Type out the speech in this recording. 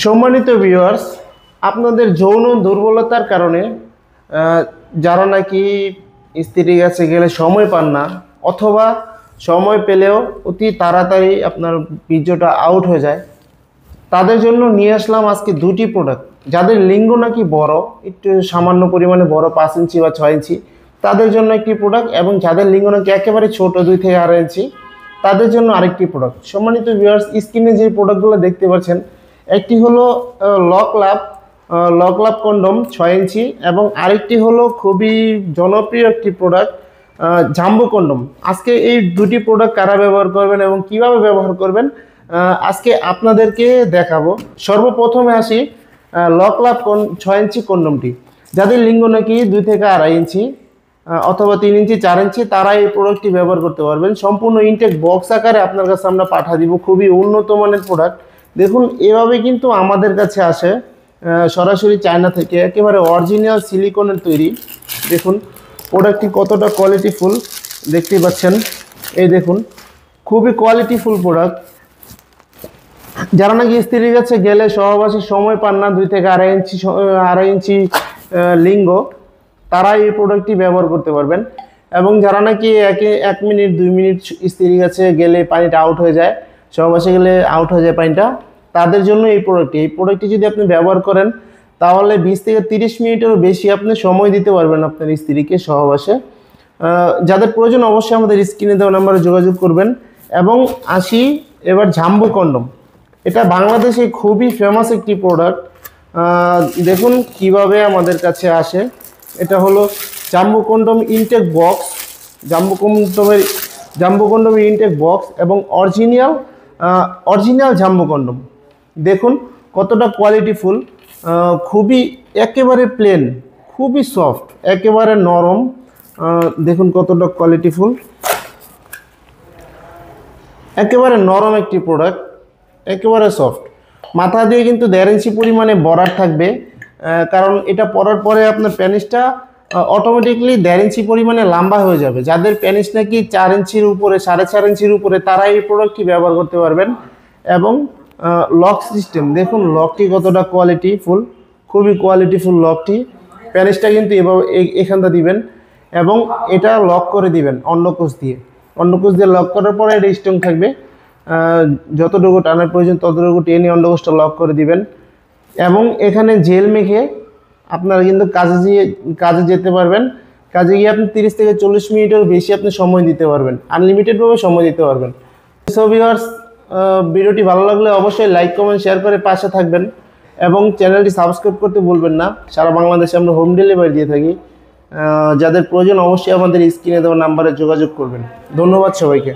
সম্মানিত ভিউয়ার্স, আপনাদের যৌন দুর্বলতার কারণে যারা নাকি স্ত্রীর কাছে গেলে সময় পান না, অথবা সময় পেলেও অতি তাড়াতাড়ি আপনার বীর্যটা আউট হয়ে যায়, তাদের জন্য নিয়ে আসলাম আজকে দুটি প্রোডাক্ট। যাদের লিঙ্গ নাকি বড়, একটু সামান্য পরিমাণে বড়, 5 ইঞ্চি বা 6 ইঞ্চি, তাদের জন্য একটি প্রোডাক্ট, এবং যাদের লিঙ্গ নাকি একেবারে ছোট, 2 থেকে 2.5 ইঞ্চি, তাদের জন্য আরেকটি প্রোডাক্ট। সম্মানিত ভিউয়ার্স, স্ক্রিনে যে প্রোডাক্টগুলো দেখতে পাচ্ছেন, একটি হলো লক লাভ কন্ডম 6 ইঞ্চি, এবং আরেকটি হলো খুবই জনপ্রিয় একটি প্রোডাক্ট, জাম্বো কন্ডম। আজকে এই দুটি প্রোডাক্ট কারা ব্যবহার করবেন এবং কিভাবে ব্যবহার করবেন আজকে আপনাদেরকে দেখাবো। সর্বপ্রথমে আসি লক লাভ 6 ইঞ্চি কন্ডমটি। যাদের লিঙ্গ নাকি 2 থেকে 2.5 ইঞ্চি অথবা 3 ইঞ্চি 4 ইঞ্চি, তারা এই প্রোডাক্টটি ব্যবহার করতে পারবেন। সম্পূর্ণ ইনটেক বক্স আকারে আপনার কাছে আমরা পাঠিয়ে দিব। খুবই উন্নত মানের প্রোডাক্ট। দেখুন, এভাবে কিন্তু আমাদের কাছে আসে সরাসরি চায়না থেকে, একেবারে অরিজিনাল সিলিকনের তৈরি। দেখুন প্রোডাক্টটি কতটা কোয়ালিটিফুল দেখতে পাচ্ছেন। এই দেখুন, খুবই কোয়ালিটিফুল প্রোডাক্ট। যারা নাকি স্ত্রীর কাছে গেলে সহবাসের সময় পান না, 2 থেকে 2.5 ইঞ্চি লিঙ্গ, তারা এই প্রোডাক্টটি ব্যবহার করতে পারবেন। এবং যারা নাকি 1 মিনিট 2 মিনিট স্ত্রীর কাছে গেলে পানিটা আউট হয়ে যায়, সহবাসে গেলে আউট হয়ে যায় পানিটা, তাদের জন্য এই প্রোডাক্টটি যদি আপনি ব্যবহার করেন, তাহলে 20 থেকে 30 মিনিটেরও বেশি আপনি সময় দিতে পারবেন আপনার স্ত্রীকে সহবাসে। যাদের প্রয়োজন অবশ্যই আমাদের স্ক্রিনে দেওয়া নাম্বারে যোগাযোগ করবেন। এবং আসি এবার জাম্বো কন্ডম। এটা বাংলাদেশে খুবই ফেমাস একটি প্রোডাক্ট। দেখুন কিভাবে আমাদের কাছে আসে। এটা হলো jumbo condom intake box, jumbo কন্ডমের ইনটেক বক্স, এবং অরিজিনাল জাম্বো কন্ডম। দেখুন কতটা কোয়ালিটিফুল, খুবই একেবারে প্লেন, খুবই সফট, একেবারে নরম। দেখুন কতটা কোয়ালিটিফুল, একেবারে নরম একটি প্রোডাক্ট, একেবারে সফট। মাথা দিয়ে কিন্তু 1.5 ইঞ্চি পরিমাণে বরার থাকবে, কারণ এটা পরার পরে আপনার প্যানিসটা অটোমেটিকলি 1.5 ইঞ্চি পরিমাণে লম্বা হয়ে যাবে। যাদের প্যানিস নাকি 4 ইঞ্চির উপরে, 4.5 ইঞ্চির উপরে, তারা এই প্রোডাক্টটি ব্যবহার করতে পারবেন। এবং লক সিস্টেম, দেখুন লকটি কতটা কোয়ালিটিফুল, খুবই কোয়ালিটিফুল লকটি। প্যানিসটা কিন্তু এভাবে এখানটা দিবেন, এবং এটা লক করে দিবেন অন্ডকোষ দিয়ে লক করার পরে এটা স্ট্রং থাকবে। যতটুকু টানার প্রয়োজন ততটুকু টেনে অন্ডকোষটা লক করে দিবেন। এবং এখানে জেল মেখে আপনারা কিন্তু কাজে যেতে পারবেন। কাজে গিয়ে আপনি 30 থেকে 40 মিনিটের বেশি আপনি সময় দিতে পারবেন, আনলিমিটেডভাবে সময় দিতে পারবেন। সো ভিউয়ার্স, ভিডিওটি ভালো লাগলে অবশ্যই লাইক, কমেন্ট, শেয়ার করে পাশে থাকবেন, এবং চ্যানেলটি সাবস্ক্রাইব করতে ভুলবেন না। সারা বাংলাদেশে আমরা হোম ডেলিভারি দিয়ে থাকি। যাদের প্রয়োজন অবশ্যই আমাদের স্ক্রিনে দেওয়া নাম্বারে যোগাযোগ করবেন। ধন্যবাদ সবাইকে।